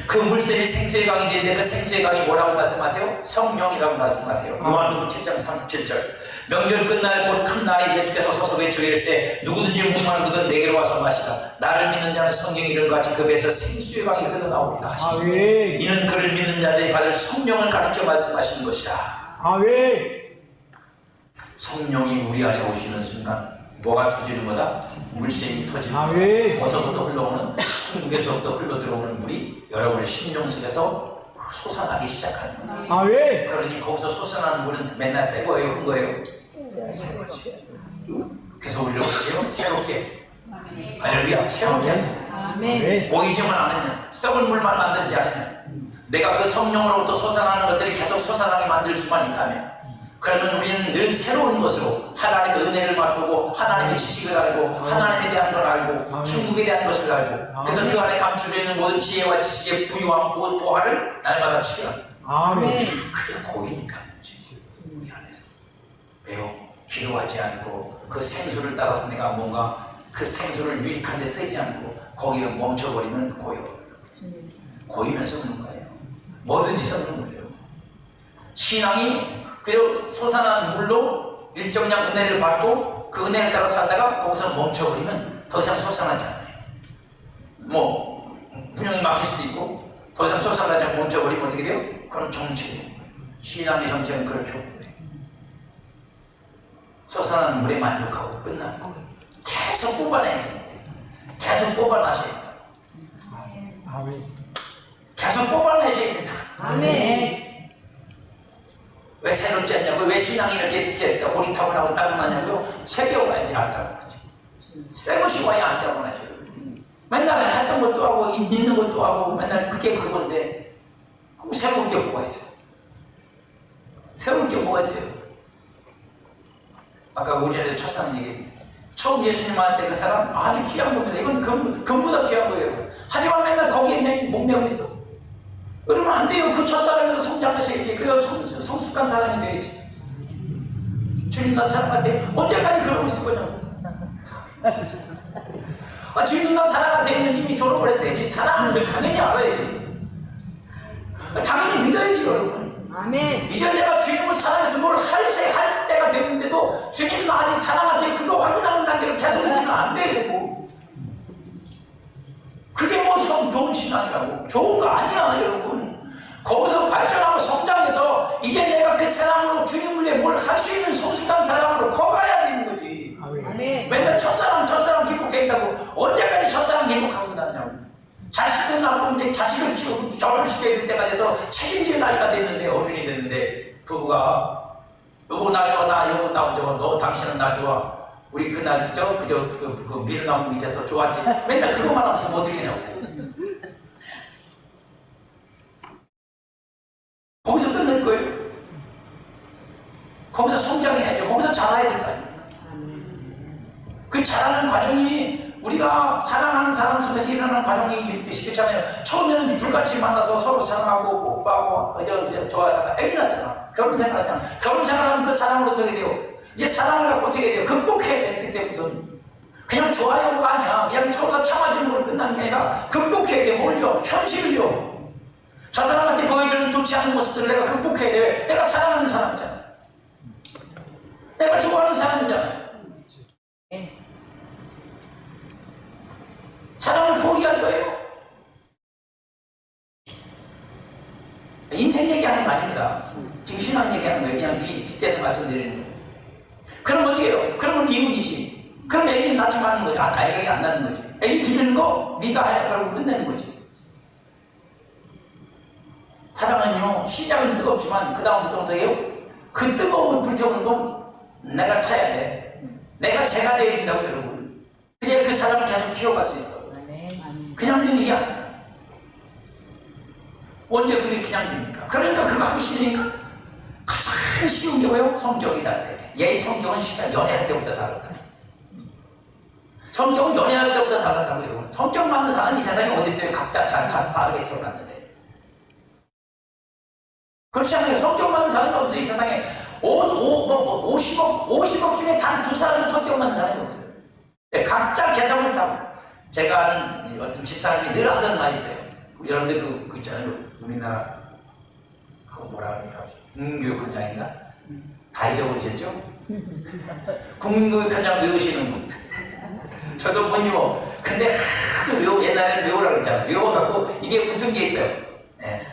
그 물샘이 생수의 강이 되는데 그 생수의 강이 뭐라고 말씀하세요? 성령이라고 말씀하세요. 요한복음 7장 37절. 명절 끝날 곧 큰 날에 예수께서 서서 외쳐 이르시되 누구든지 목마른 그든 내게로 와서 마시라. 나를 믿는 자는 성경이 이름같이 그 배에서 생수의 강이 흘러나오리라 하시니 아멘. 이는 그를 믿는 자들이 받을 성령을 가르쳐 말씀하시는 것이라. 아멘. 성령이 우리 안에 오시는 순간 뭐가 터지는 거다? 물샘이 터지는 거다. 아멘. 어디서부터 흘러오는? 천국에서부터 흘러들어오는 물이 여러분의 심령 속에서 솟아나기 시작하는 거다. 아멘. 그러니 거기서 솟아나는 물은 맨날 새 거예요? 큰 거예요? 새 거예요. 그래서 우리를 어떻게 해요? 새롭게. 할렐루야. 새롭게. 아멘. 보이지만 않으면, 썩은 물만 만들지 않으면, 내가 그 성령으로부터 솟아나는 것들이 계속 솟아나게 만들 수만 있다면, 그러면 우리는 늘 새로운 것으로 하나님의 은혜를 맛보고 하나님의 지식을 알고 하나님에 대한 걸 알고 천국에 대한 것을 알고, 그래서 그 안에 감추려 있는 모든 지혜와 지식의 부유한 보화를 날마다 취합니다. 아멘. 그게 고이니까 문제. 우리 안에서 왜요? 기도하지 않고 그 생수를 따라서 내가 뭔가 그 생수를 유익한 데 쓰지 않고 거기에 멈춰버리면 고요. 고이면 썩는 거예요. 뭐든지 썩는 거예요. 신앙이 그리고 솟아난 물로 일정량 은혜를 받고 그 은혜를 따라 살다가 거기서 멈춰버리면 더 이상 솟아나지 않아요. 뭐 분명히 막힐 수도 있고 더 이상 솟아나지 않고 멈춰버리면 어떻게 돼요? 그건 정체예요. 신앙의 정체는 그렇게 없는 거예요. 솟아나는 물에 만족하고 끝나는 거예요. 계속 뽑아내야 됩니다. 계속 뽑아내셔야 됩니다. 아멘. 계속 뽑아내셔야 됩니다. 아멘. 왜 새롭지 않냐고? 왜 신앙이 이렇게 고리타분하고 따분하냐고요? 새 게 와야지 안 따분하죠. 새 것이 와야 안 따분하죠. 맨날 했던 것도 하고 믿는 것도 하고 맨날 그게 그건데 그럼 새로운 게 뭐가 있어요? 새로운 게 뭐가 있어요? 아까 오전에 첫사는 얘기, 처음 예수님한테 그 사람 아주 귀한 겁니다. 이건 금보다 귀한 거예요. 하지만 맨날 거기에 목매고 있어. 그러면 안 돼요. 그 첫사랑에서 성장하셔야지. 그래야 성숙한 사람이 돼야지. 주님과 사랑하세요. 언제까지 그러고 있을 거냐고. 주님과 사랑하세요는 이미 졸업을 했어야지. 사랑하는 걸 당연히 알아야지. 당연히 믿어야지, 여러분. 아멘. 이제 내가 주님을 사랑해서 뭘 할 때가 됐는데도 주님 아직 사랑하세요. 그거 확인하는 단계로 계속 있으면 안 돼요. 그게 뭐 좋은 신앙이라고. 좋은 거 아니야, 여러분. 거기서 발전하고 성장해서 이제 내가 그 사랑으로 주님을 위해 뭘 할 수 있는 성숙한 사랑으로 커가야 되는 거지. 아멘. 맨날 첫사랑 행복했다고 언제까지 첫사랑 행복하고 다냐고. 자식을 낳고 이제 자식을 키우고 결혼시켜야 될 때가 돼서 책임질 나이가 됐는데, 어른이 됐는데 부부가 여보 나 좋아, 나 여보 나 좋아, 너 당신은 나 좋아, 우리 그날 그 미루나무 밑에서 좋았지. 맨날 그것만 하면서 뭐 어떻게 되냐고. 거기서 끝낼 거예요. 거기서 성장해야죠. 거기서 자라야 될 거 아닙니까? 그 자라는 과정이 우리가 사랑하는 사람 속에서 일어나는 과정이 이렇게 그렇잖아요. 처음에는 불같이 만나서 서로 사랑하고 뽀뽀하고 좋아하다가 애기 낳잖아. 결혼 생활하잖아. 결혼 생활하면 그 사랑을 어떻게 돼요? 이제 사랑을 갖고 어떻게 돼요? 극복해야 돼. 그때부터 그냥 좋아요가 아니야. 그냥 서로가 참아주는 걸로 끝나는 게 아니라 극복해야 돼. 뭘요? 현실을요. 저 사람한테 보여주는 좋지 않은 모습들을 내가 극복해야 돼. 내가 사랑하는 사람이잖아. 내가 좋아하는 사람이잖아. 사랑을 포기할 거예요. 인생 얘기하는 거 아닙니다. 지금 신앙 얘기하는 거예요. 그냥 빗대서 말씀드리는 거예요. 그럼 어떻게 해요? 그러면 이혼이지. 그럼 애기 낳지 말는 거지. 애기 안 낳는 거지. 애기 기르는 거 네가 해. 그러고 끝내는 거지. 사랑은요, 시작은 뜨겁지만 그 다음부터 어떻게 해요? 그 뜨거움을 불태우는 건 내가 타야 돼. 내가 제가 돼야 된다고, 여러분. 그래야 그 사람을 계속 키워갈 수 있어. 그냥 되는 게 아니야. 언제 그게 그냥 됩니까? 그러니까 그거 하기 싫으니까 가장 쉬운 게 뭐예요? 성경이 다르대. 얘 성경은 진짜 연애할 때부터 달랐다. 성경은 연애할 때부터 달랐다고, 여러분. 성경 맞는 사람이 이 세상에 어디 있어요? 각자 다 다르게 태어났는데. 그렇지 않아요? 성경 맞는 사람이 어디 있어요? 이 세상에 50억 중에 단 2사람이 성경 맞는 사람이 없어요. 각자 개성을 타고. 제가 아는 어떤 집사님이 늘 하던 말이 있어요. 여러분들 그 있잖아요. 우리나라 그거 뭐라 그러니까 국민교육원장인가? 다 잊어버리셨죠? 국민교육원장 외우시는 분. 저도 못 외워. 근데 하도 옛날에는 외우라고 그랬잖아요. 외워갖고 이게 붙은 게 있어요. 예.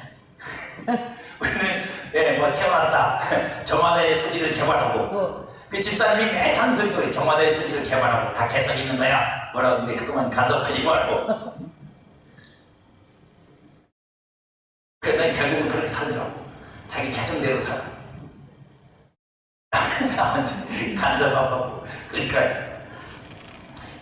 우리는 뭐 태어났다. 저마다의 소질을 개발하고. 그 집사님이 매일 하는 소리 거예요. 저마다의 소질을 개발하고 다 개성이 있는 거야. 뭐라고 하는데 그것만 간섭하지 말고. 그러니까 결국은 그렇게 살더라고. 자기 개성대로 살아. 나한테 간섭 안 받고 끝까지.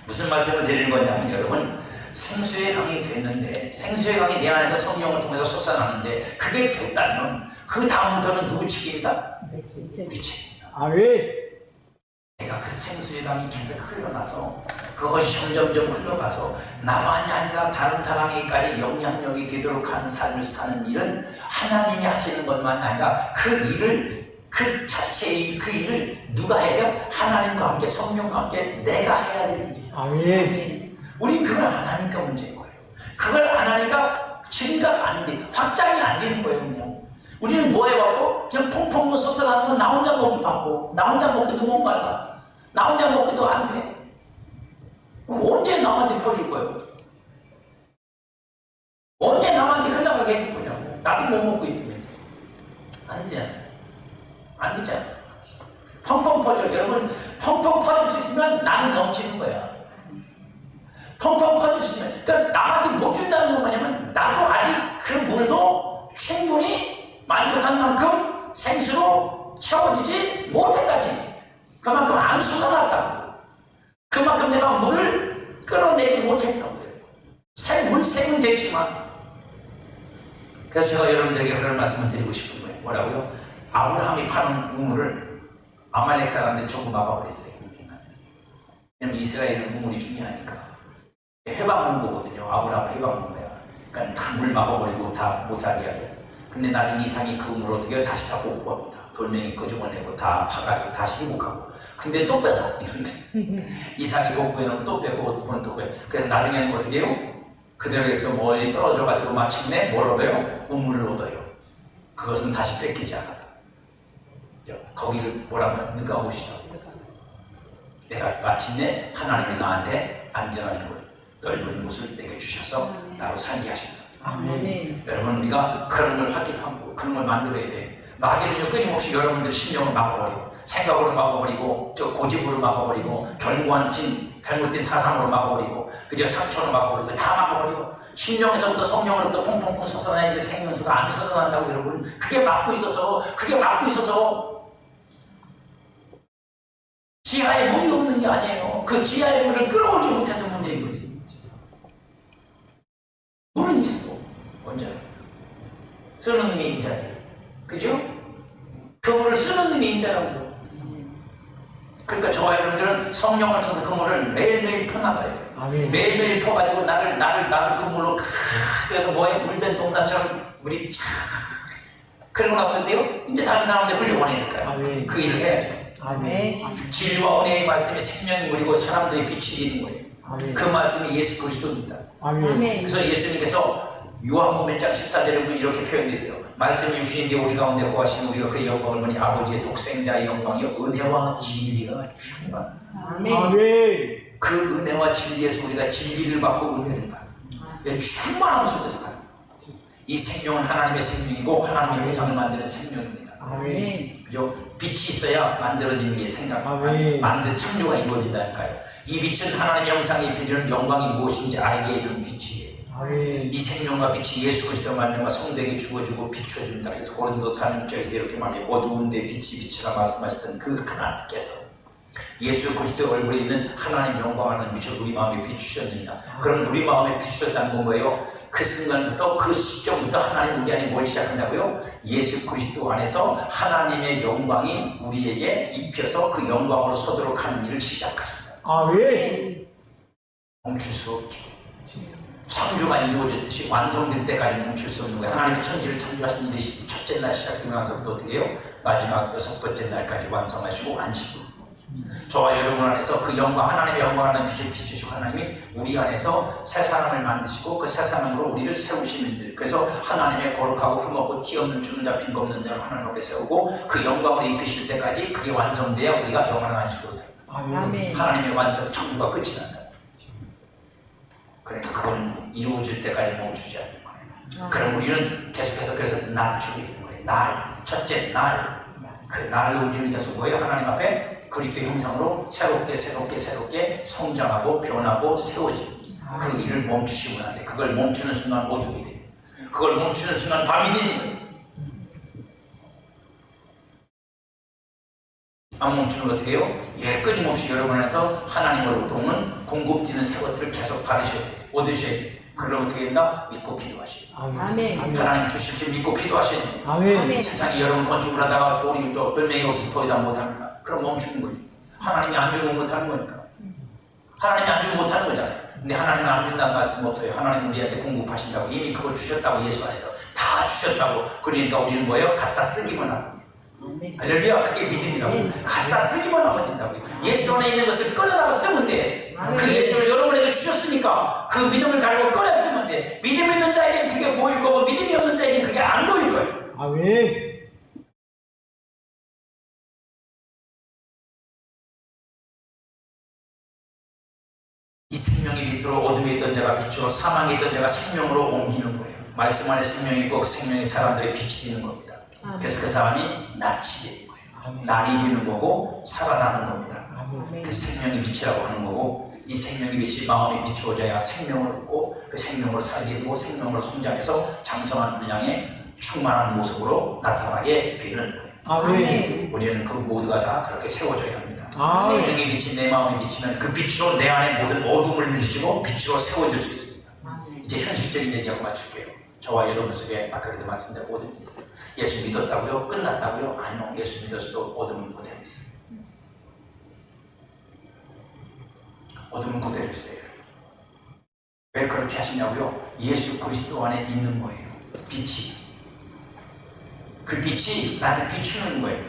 무슨 말씀을 드리는 거냐면, 여러분, 생수의 강이 됐는데, 생수의 강이 내 안에서 성령을 통해서 솟아나는데 그게 됐다면 그 다음부터는 누구 책임이다? 우리 책임이다. 아멘. 내가 그 생수의 강이 계속 흘러나서 그것이 점점점 흘러가서 나만이 아니라 다른 사람에게까지 영향력이 되도록 하는 삶을 사는 일은 하나님이 하시는 것만이 아니라 그 일을, 그 자체의 그 일을 누가 해야 돼요? 하나님과 함께, 성령과 함께 내가 해야 될 일이에요. 아멘. 우린 그걸 안 하니까 문제인 거예요. 그걸 안 하니까 증가가 안 돼, 확장이 안 되는 거예요. 그냥 우리는 뭐 해봤고 그냥 퐁퐁 쏟아나는 건 나 혼자 먹기 바쁘고, 나 혼자 먹기도 못 말라, 나 혼자 먹기도 안 돼. 그럼 언제 남한테 퍼줄 거예요? 언제 남한테 흘러가게 해줄 거냐고. 나도 못 먹고 있으면서. 안 되잖아. 안 되잖아. 펑펑 퍼져. 여러분, 펑펑 퍼질 수 있으면 나는 넘치는 거야. 펑펑 퍼질 수 있으면. 그러니까 남한테 못 준다는 건 뭐냐면 나도 아직 그 물도 충분히 만족한 만큼 생수로 채워지지 못했다지. 그만큼 안 솟아났다고. 그만큼 내가 물을 끌어내지 못했다고요. 생은 됐지만. 그래서 제가 여러분들에게 그런 말씀을 드리고 싶은 거예요. 뭐라고요? 아브라함이 파는 우물을 아말렉 사람들이 전부 막아버렸어요. 왜냐면 이스라엘은 우물이 중요하니까. 해방문고거든요. 아브라함을 해방문고야. 그러니까 다 물 막아버리고 다 못 살게 하고. 근데 나중에 이상이 그 물을 어떻게 해요? 다시 다 복구합니다. 돌멩이 끄집어내고 다 파가지고 다시 회복하고. 근데 또 뺏어. 이런데 이상이 복구해놓으면 또 빼고 또 또 빼. 그래서 나중에는 어떻게 해요? 그대로 해서 멀리 떨어져가지고 마침내 뭘 얻어요? 우물을 얻어요. 그것은 다시 뺏기지 않아요. 거기를 뭐라면 네가 오시라고. 내가 마침내 하나님이 나한테 안전한 곳, 넓은 곳을 내게 주셔서 나로 살게 하신다. 아멘. 여러분, 우리가 그런 걸 확인하고 그런 걸 만들어야 돼. 마귀는요, 끊임없이 여러분들 심령을 막아버리고, 생각으로 막아버리고, 고집으로 막아버리고, 견고한 잘못된 사상으로 막아버리고, 그저 상처로 막아버리고, 다 막아버리고, 심령에서부터 성령으로부터 퐁퐁퐁 솟아나는 생명수가 안 솟아난다고 여러분. 그게 막고 있어서 지하에 물이 없는 게 아니에요. 그 지하의 물을 끌어오지 못해서 문제인 거지. 물은 있어. 언제? 쓰는 놈이 임자지. 그죠? 그 물을 쓰는 놈이 임자라고. 그러니까 저와 여러분들은 성령을 통해서 그 물을 매일매일 퍼나가야 돼요. 아멘. 매일매일 퍼가지고 나를 그 물로 그래서 뭐예요? 물된 동산처럼 물이 쫙. 그러고 나서인데요, 이제 다른 사람들 훌륭원해야 될까요? 아멘. 그 일을 해야죠. 아멘. 진리와 은혜의 말씀이 생명의 물이고 사람들의 빛이 되는 거예요. 아멘. 그 말씀이 예수 그리스도입니다. 아멘. 그래서 예수님께서 요한복음 1장 14절에 보면 이렇게 표현되어 있어요. 말씀이 육신인데 우리 가운데 거하신 우리가 그의 영광을 보니 아버지의 독생자의 영광이요 은혜와 진리가 충만. 아멘. 그 은혜와 진리에서 우리가 진리를 받고 은혜를 받아요. 충만함 속에서 가요. 이 생명은 하나님의 생명이고 하나님의 형상을 만드는 생명입니다. 아멘. 그죠? 빛이 있어야 만들어지는 게 만드는 창조가 이루어진다니까요. 이 빛은 하나님의 형상에 입혀주는 영광이 무엇인지 알게 해주는 빛이에요. 아멘. 이 생명과 빛이 예수 그리스도 말미암아 성도에게 주어지고 비춰준다. 그래서 고린도서 4장에서 이렇게 말해요. 어두운데 빛이 비치라 말씀하셨던 그 하나님께서 예수 그리스도의 얼굴에 있는 하나님 영광하는 빛을 우리 마음에 비추셨느냐. 그럼 우리 마음에 비추셨다는 건 뭐예요? 그 순간부터 그 시점부터 하나님 우리 안에 뭘 시작한다고요? 예수 그리스도 안에서 하나님의 영광이 우리에게 입혀서 그 영광으로 서도록 하는 일을 시작하신다. 아멘. 멈출 수 없죠. 창조가 이루어졌듯이 완성될 때까지 멈출 수 없는 거예요. 하나님의 천지를 창조하신 일이 첫째 날 시작되면서부터 어떻게 해요? 마지막 6번째 날까지 완성하시고 안식을. 저와 여러분 안에서 그 영광, 하나님의 영광하는 빛을 비추시고 하나님이 우리 안에서 새 사람을 만드시고 그 새 사람으로 우리를 세우시는 일. 그래서 하나님의 거룩하고 흠없고 티 없는 주름 잡힌 거 없는 자를 하나님 앞에 세우고 그 영광으로 입히실 때까지 그게 완성돼야 우리가 영원한 안식으로 돼요. 아멘. 하나님의 완성, 창조가 끝이 난다. 그러니까 그건 이루어질 때까지 멈추지 않는 거예요. 그럼 우리는 계속해서 그래서 낮추고 있는 거예요. 첫째 날. 그 날로 우리는 계속 뭐예요? 하나님 앞에 그리스도의 형상으로 새롭게 성장하고 변하고 세워지는 그 일을 멈추시면 안 돼. 그걸 멈추는 순간 어둠이 돼. 그걸 멈추는 순간 밤이 되는 거예요. 안 멈추는 거 어떻게 해요? 끊임없이 여러분 안에서 하나님으로부터 오는 공급되는 새 것들을 계속 받으셔야 돼요. 얻으셔야 돼요. 그러면 어떻게 된다? 믿고 기도하셔야 돼요. 아멘. 하나님 주실 줄 믿고 기도하셔야 돼요. 아멘. 세상에 여러분 건축을 하다가 돌이 또 돌멩이 없어서 더 이상 못합니다. 그럼 멈추는 거죠. 하나님이 안 주면 못하는 거니까. 하나님이 안 주면 못하는 거잖아요. 근데 하나님은 안 준다는 말씀 없어요. 하나님 우리한테 공급하신다고 이미 그걸 주셨다고 예수 안에서 다 주셨다고. 그러니까 우리는 뭐예요? 갖다 쓰기만 하고. 할렐루야. 그게 믿음이라고. 갖다 쓰기만 하면 된다고요. 예수 안에 있는 것을 꺼내다가 쓰면 돼. 그 예수를 여러분에게 주셨으니까 그 믿음을 가지고 꺼내 쓰면 돼. 믿음 있는 자에게는 그게 보일 거고 믿음이 없는 자에게는 그게 안 보일 거예요. 아멘. 이 생명의 빛으로 어둠에 있던 자가 빛으로 사망에 있던 자가 생명으로 옮기는 거예요. 말씀 안에 생명이 있고 그 생명이 사람들의 빛이 되는 겁니다. 그래서 그 사람이 낯이 되는 거예요. 날이 되는 거고 살아나는 겁니다. 그 생명의 빛이라고 하는 거고 이 생명의 빛이 마음에 비추어져야 생명을 얻고 그 생명으로 살게 되고 생명으로 성장해서 장성한 분량의 충만한 모습으로 나타나게 되는 거예요. 아멘. 우리는 그 모두가 다 그렇게 세워져야 합니다. 아멘. 생명의 빛이 내 마음에 비치면 그 빛으로 내 안에 모든 어둠을 물리치고 빛으로 세워질 수 있습니다. 이제 현실적인 얘기하고 맞출게요. 저와 여러분 속에 아까도 말씀드린 어둠이 있어요. 예수 믿었다고요? 끝났다고요? 아니요. 예수 믿었어도 어둠은 그대로 있어요. 어둠은 그대로 있어요. 왜 그렇게 하시냐고요? 예수 그리스도 안에 있는 거예요. 빛이. 그 빛이 나를 비추는 거예요.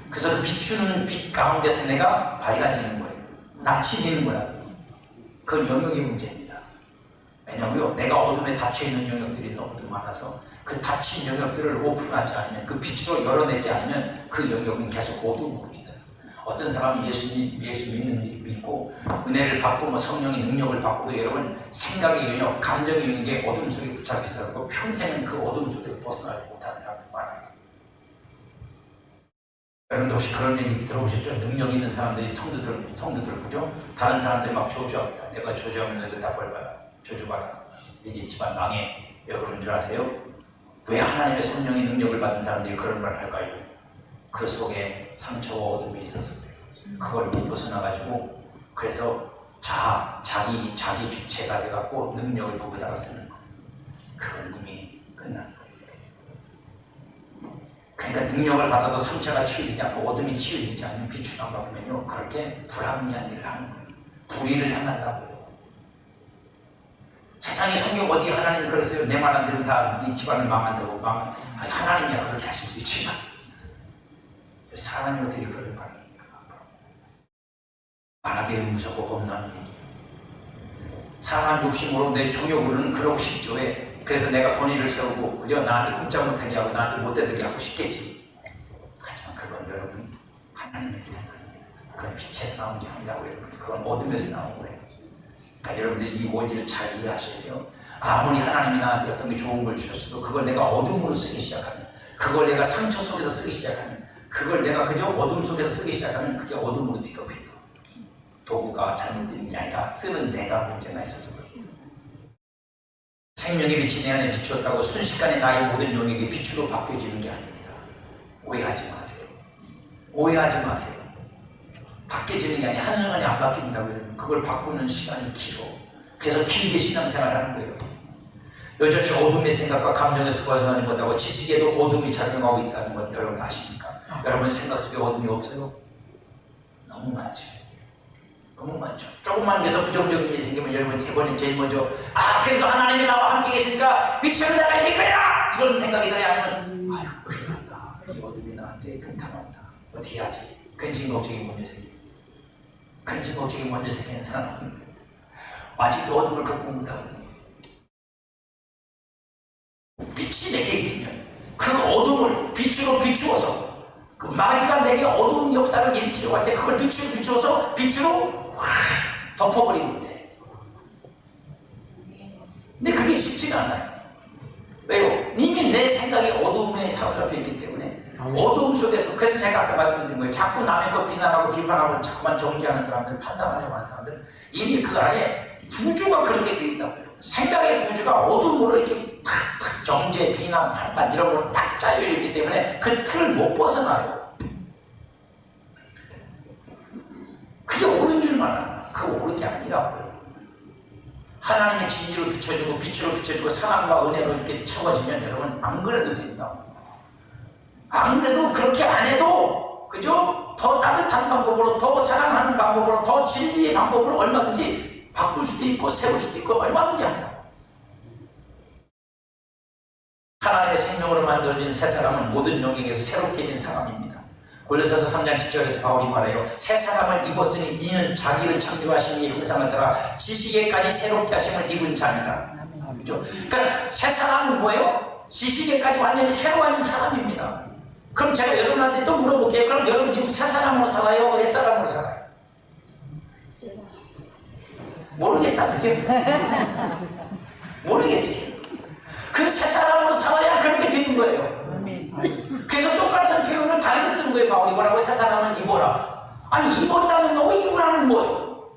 그래서 그 비추는 빛 가운데서 내가 밝아지는 거예요. 낯이 되는 거라고요. 그건 영역의 문제입니다. 왜냐고요? 내가 어둠에 닫혀있는 영역들이 너무도 많아서 그 닫힌 영역들을 오픈하지 않으면, 그 빛으로 열어내지 않으면 그 영역은 계속 어둠으로 있어요. 어떤 사람은 예수 믿고 은혜를 받고 뭐 성령의 능력을 받고도 여러분 생각의 영역, 감정의 영역에 어둠 속에 붙잡혀 있어서 평생은 그 어둠 속에서 벗어나지 못하는 사람들 많아요. 여러분도 혹시 그런 얘기 들어보셨죠? 능력 있는 사람들이 성도들 보죠? 다른 사람들 막 저주합니다. 내가 저주하면 너희들 다 벌받아. 저주받아. 네 집안 망해. 왜 그런 줄 아세요? 왜 하나님의 성령의 능력을 받은 사람들이 그런 말 할까요? 그 속에 상처와 어둠이 있어서 그걸 못 벗어나가지고, 그래서 자기 주체가 돼갖고 능력을 거기다가 쓰는 거예요. 그건 이미 끝난 거예요. 그러니까 능력을 받아도 상처가 치유되지 않고 어둠이 치유되지 않으면 빛을 안 받으면요, 그렇게 불합리한 일을 하는 거예요. 불의를 행한다고요. 세상에 성경 어디 하나님이 그랬어요? 내 말 안 들으면 다 네 집안을 망한다고. 아니, 하나님이야 그렇게 하실 수 있지만 사람이 어떻게 그런 말을 합니까? 말하기에 무섭고 겁나는 얘기예요. 사람 욕심으로 내 정욕으로는 그러고 싶죠. 왜? 그래서 내가 권위를 세우고 그저 나한테 꼼짝 못하게 하고 나한테 못되게 하고 싶겠지. 하지만 그건 여러분 하나님의 생각입니다. 그건 빛에서 나온 게 아니라고 여러분. 그건 어둠에서 나온 거예요. 그러니까 여러분들 이 원리를 잘 이해하셔야 돼요. 아무리 하나님이 나한테 어떤 게 좋은 걸 주셨어도 그걸 내가 어둠으로 쓰기 시작하면, 그걸 내가 상처 속에서 쓰기 시작하면, 그걸 내가 그저 어둠 속에서 쓰기 시작하면 그게 어둠으로 뒤덮여요. 도구가 잘못된 게 아니라 쓰는 내가 문제가 있어서 그래요. 생명의 빛이 내 안에 비추었다고 순식간에 나의 모든 영역이 빛으로 바뀌어지는 게 아닙니다. 오해하지 마세요. 오해하지 마세요. 바뀌어지는 게 아니라 한순간에 안 바뀐다고 해요. 그걸 바꾸는 시간이 길어. 그래서 길게 신앙생활을 하는 거예요. 여전히 어둠의 생각과 감정에서 벗어나지 못하고 지식에도 어둠이 작용하고 있다는 건 여러분 아십니까? 여러분 생각 속에 어둠이 없어요? 너무 많죠. 너무 많죠. 조금만 계속 부정적인 일이 생기면 여러분 제일 먼저 그래도 하나님이 나와 함께 계시니까 빛을 내가 이길 거야! 이런 생각이 나야 아니면 아유 큰일 났다. 이 어둠이 나한테 등탄한다. 어떻게 하지? 근심 걱정이 먼저 생겨. 근심 걱정이 먼저 생기는 사람은 아직도 어둠을 겪고 못하고, 빛이 내게 있으면 그 어둠을 빛으로 비추어서 그 마귀가 내게 어두운 역사를 일으키려고 할 때 그걸 빛으로 비추어서 빛으로 확 덮어버리면 돼. 근데 그게 쉽지가 않아요. 왜요? 이미 내 생각이 어두움에 사로잡혀 있기 때문에 어두움 속에서, 그래서 제가 아까 말씀드린 거예요. 자꾸 남의 것 비난하고 비판하고 자꾸만 정죄하는 사람들, 판단하려고 하는 사람들은 이미 그 안에 구조가 그렇게 되어 있다고요. 생각의 구조가 어둠으로 이렇게 탁탁 정죄, 비난, 판단 이런 걸로 딱 짜여있기 때문에 그 틀을 못 벗어나요. 그게 옳은 줄만 알아. 그거 옳은 게 아니라고요. 하나님의 진리로 비춰주고 빛으로 비춰주고 사랑과 은혜로 이렇게 채워지면 여러분 안 그래도 된다고. 안 그래도 그렇게 안 해도 그죠? 더 따뜻한 방법으로, 더 사랑하는 방법으로, 더 진리의 방법으로 얼마든지 바꿀 수도 있고 세울 수도 있고 얼마든지 한다. 하나님의 생명으로 만들어진 새 사람은 모든 영역에서 새롭게 된 사람입니다. 골로새서 3장 10절에서 바울이 말해요. 새 사람을 입었으니 이는 자기를 창조하신 이의 형상을 따라 지식에까지 새롭게 하심을 입은 자니라. 그렇죠? 그러니까 새 사람은 뭐예요? 지식에까지 완전히 새로워진 사람입니다. 그럼 제가 여러분한테 또 물어볼게요. 그럼 여러분 지금 새 사람으로 살아요? 옛 사람으로 살아요? 모르겠다, 그죠? 모르겠지. 그 새 사람으로 살아야 그렇게 되는 거예요. 그래서 똑같은 표현을 다르게 쓰는 거예요. 바울이 뭐라고? 새 사람을 입어라. 아니, 입었다는 거고 입으라는 뭐예요?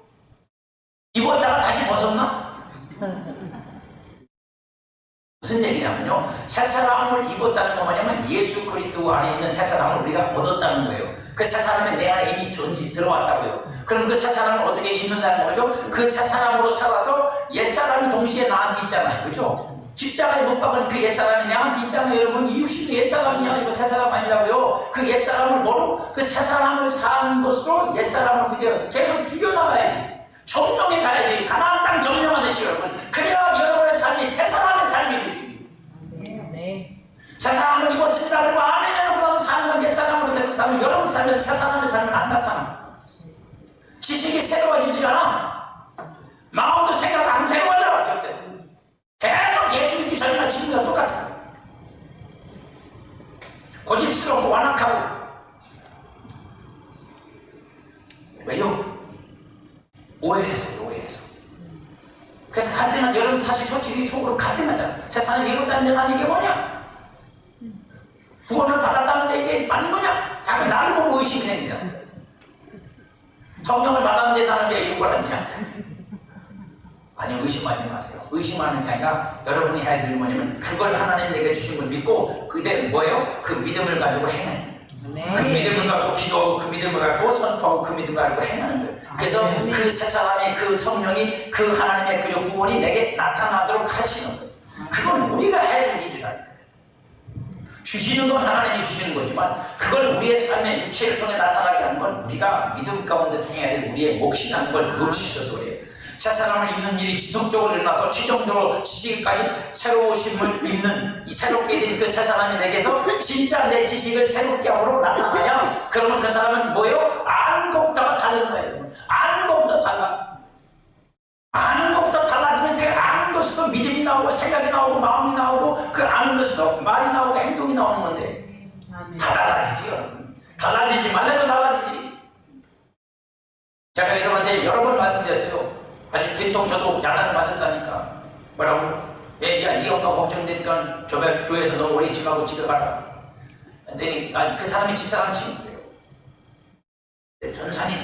입었다가 다시 벗었나? 무슨 얘기냐면요, 새 사람을 입었다는 건 뭐냐면 예수 그리스도 안에 있는 새 사람을 우리가 얻었다는 거예요. 그 새 사람이 내 안에 이미 들어왔다고요. 그럼 그 새 사람을 어떻게 입는다는 거죠? 그 새 사람으로 살아서 옛 사람이 동시에 나한테 있잖아요. 그죠? 십자가에 못 박은 그 옛 사람이 나한테 있잖아요. 여러분, 이 육신도 옛 사람이야. 이거 새 사람 아니라고요. 그 옛 사람을 뭐로? 그 새 사람을 사는 것으로 옛 사람을 계속 죽여나가야지. 점령해 가야지. 가나안 땅 점령하듯이 여러분. 그래야 여러분의 삶이 새 사람의 삶이 되지. 네. 새 사람을 입었습니다. 그리고 아멘 해놓고 나서 사는 건 옛 사람으로 계속 살면 여러분 삶에서 새 사람의 삶은 안 나타나. 지식이 새로워지지 않아. 마음도 생각 안 새로워져. 절대. 계속 예수 믿기 전이나 지금이나 똑같아. 고집스럽고 완악하고. 왜요? 오해해서. 그래서 갈등은 여러분 사실 솔직히 속으로 갈등하잖아. 세상에 예고다는데 난 이게 뭐냐? 구원을 받았다는데 이게 맞는 거냐? 자꾸 나를 보고 의심이 생기잖아. 성령을 받았는데 나는 왜 이걸 하지냐? 아니, 의심하지 마세요. 의심하는 게 아니라 여러분이 해야 될 뭐냐면 그걸 하나님 내게 주신 걸 믿고 그대로 뭐예요? 그 믿음을 가지고 행해. 네. 그 믿음을 갖고 기도하고 그 믿음을 갖고 선포하고 그 믿음을 가지고 행하는 거예요. 그래서 그 새 사람의 그 성령이 그 하나님의 그 구원이 내게 나타나도록 하시는 거예요. 그건 우리가 해야 될 일이라는 거예요. 주시는 건 하나님이 주시는 거지만 그걸 우리의 삶의 육체를 통해 나타나게 하는 건 우리가 믿음 가운데 생해야 될 우리의 몫이라는 걸 놓치셔서 그래요. 새 사람을 입는 일이 지속적으로 일어나서 최종적으로 지식까지 새로우심을 입는 이 새롭게 된 그 새 사람이 내게서 진짜 내 지식을 새롭게 함으로 나타나야 그러면 그 사람은 뭐예요? 아는 것부터가 다른 거예요. 아는 것부터 달라. 아는 것부터 달라지면 그 아는 것에서 믿음이 나오고 생각이 나오고 마음이 나오고 그 아는 것에서 말이 나오고 행동이 나오는 건데 다 달라지지 여러분. 달라지지 말래도 달라지지. 제가 여러분한테 여러 번 말씀드렸어요. 아주 뒤통 저도 야단을 맞았다니까. 뭐라고? 야, 네 엄마 걱정되니까 저 교회에서 너 오래 있지 말고 집에 가라. 그랬더니 그 사람이 집사람 친구예요. 전사님,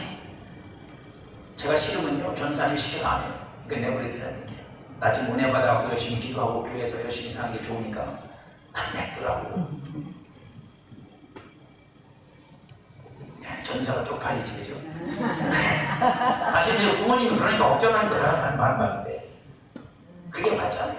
제가 싫으면요 전사님 시켜도 안 해요. 그러니까 내버려두라는 게. 나 지금 은혜 받아갖고 열심히 기도하고 교회에서 열심히 사는 게 좋으니까 안 냅두라고. 전사가 쪽팔리지, 그죠? 사실 부모님이 그러니까 걱정하는 거라는 말인데 그게 맞잖아요.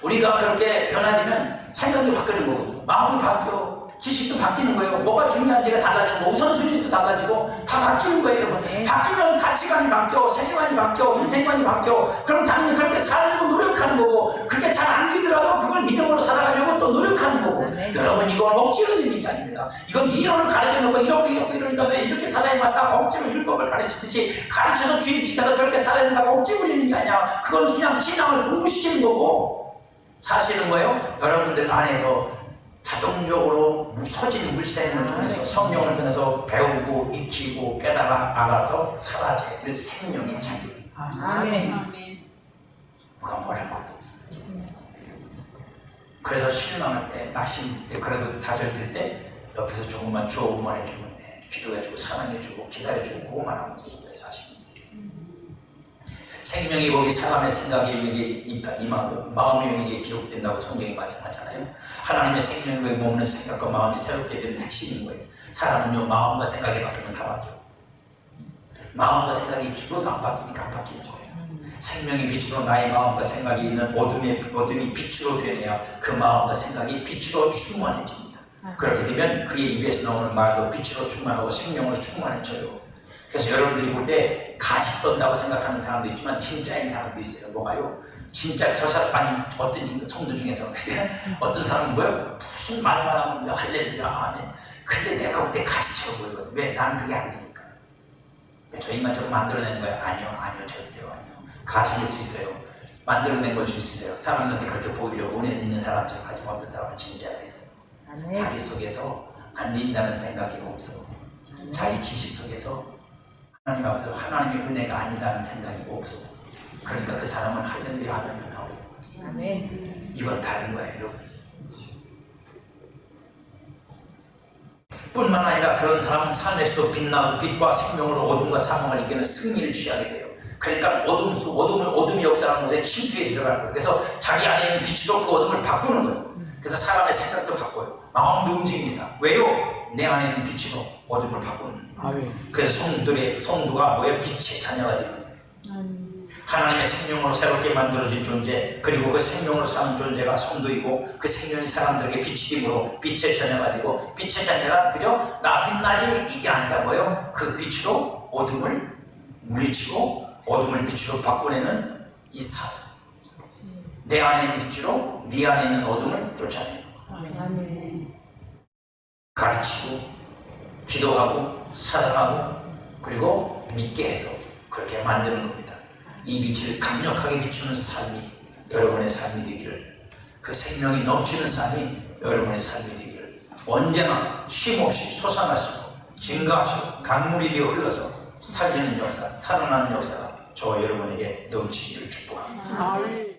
우리가 그렇게 변화되면 생각이 바뀌는 거거든요. 마음이 바뀌어. 지식도 바뀌는 거예요. 뭐가 중요한지가 달라지고 뭐 우선순위도 달라지고 다 바뀌는 거예요, 여러분. 바뀌면 가치관이 바뀌어, 세계관이 바뀌어, 인생관이 바뀌어. 그럼 당연히 그렇게 살려고 노력하는 거고 그게 잘 안 되더라도 그걸 믿음으로 살아가려고 또 노력하는 거고. 여러분, 이건 억지로 되는 게 아닙니다. 이건 이론을 가르쳐놓고 이렇게 이러니까 왜 이렇게 살아야 맞다 억지로 율법을 가르치듯이 가르쳐서 주입시켜서 그렇게 살아야 된다고 억지 부리는 게 아니야. 그건 그냥 신앙을 공부시키는 거고. 사실은 뭐예요? 여러분들 안에서 자동적으로 터지는 물샘을 통해서 성령을 통해서 배우고 익히고 깨달아 알아서 사라져야 될 생명의 자기. 아멘. 누가 뭐랄 것도 없어요. 그래서 실망할 때, 낙심 때, 그래도 사절 들 때 옆에서 조금만 조금만 해주면 돼. 기도해주고 사랑해주고 기다려주고 그것만 하면 돼요. 사실. 생명의 법이 사람의 생각에 임하고 마음의 영역에 기록된다고 성경이 말씀하잖아요. 하나님의 생명의 법이 먹는 생각과 마음이 새롭게 되는 핵심인 거예요. 사람은요 마음과 생각이 바뀌면 다 바뀌어요. 마음과 생각이 죽어도 안 바뀌니까 안 바뀌는 거예요. 생명의 빛으로 나의 마음과 생각이 있는 어둠이 빛으로 변해야 그 마음과 생각이 빛으로 충만해집니다. 그렇게 되면 그의 입에서 나오는 말도 빛으로 충만하고 생명으로 충만해져요. 그래서 여러분들이 볼 때 가식 떤다고 생각하는 사람도 있지만 진짜인 사람도 있어요. 뭐가요? 진짜 저 사람, 아니 어떤 성도 중에서 어떤 사람은 뭐예요? 무슨 말만 하면 할렐루야 아멘. 근데 내가 볼 때 가식처럼 보이거든. 왜? 나는 그게 안 되니까. 저 인간적으로 만들어내는 거야? 아니요 절대로 아니요. 가식일 수 있어요. 만들어낸 걸 수 있어요. 사람들한테 그렇게 보이려고 은혜 있는 사람처럼 하지만 어떤 사람은 진짜가 있어요. 자기 속에서 안 된다는 생각이 없어. 자기 지식 속에서 하나님 앞에서 하나님의 은혜가 아니라는 생각이 없어. 그러니까 그 사람은 할렐루야 하면 나오고. 아멘. 이건 다른 거예요, 여러분. 뿐만 아니라 그런 사람은 삶에서도 빛나고 빛과 생명으로 어둠과 사망을 이기는 승리를 취하게 돼요. 그러니까 어둠이 역사하는 곳에 침투에 들어가는 거예요. 그래서 자기 안에 있는 빛으로 그 어둠을 바꾸는 거예요. 그래서 사람의 생각도 바꿔요. 마음도 움직입니다. 왜요? 내 안에 있는 빛으로 어둠을 바꾸는. 그래서 성도가 뭐예요? 빛의 자녀가 되는 거예요. 하나님의 생명으로 새롭게 만들어진 존재, 그리고 그 생명으로 사는 존재가 성도이고 그 생명이 사람들에게 빛이 되므로 빛의 자녀가 되고, 빛의 자녀가 그죠? 나 빛나지 이게 아니라 뭐예요? 그 빛으로 어둠을 물리치고 어둠을 빛으로 바꿔내는 이 삶. 내 안에 있는 빛으로 네 안에 있는 어둠을 쫓아내는 것. 아멘. 가르치고 기도하고 사랑하고 그리고 믿게 해서 그렇게 만드는 겁니다. 이 빛을 강력하게 비추는 삶이 여러분의 삶이 되기를, 그 생명이 넘치는 삶이 여러분의 삶이 되기를, 언제나 쉼없이 솟아나시고 증가하시고 강물이 되어 흘러서 살리는 역사, 살아나는 역사가 저와 여러분에게 넘치기를 축복합니다. 아멘.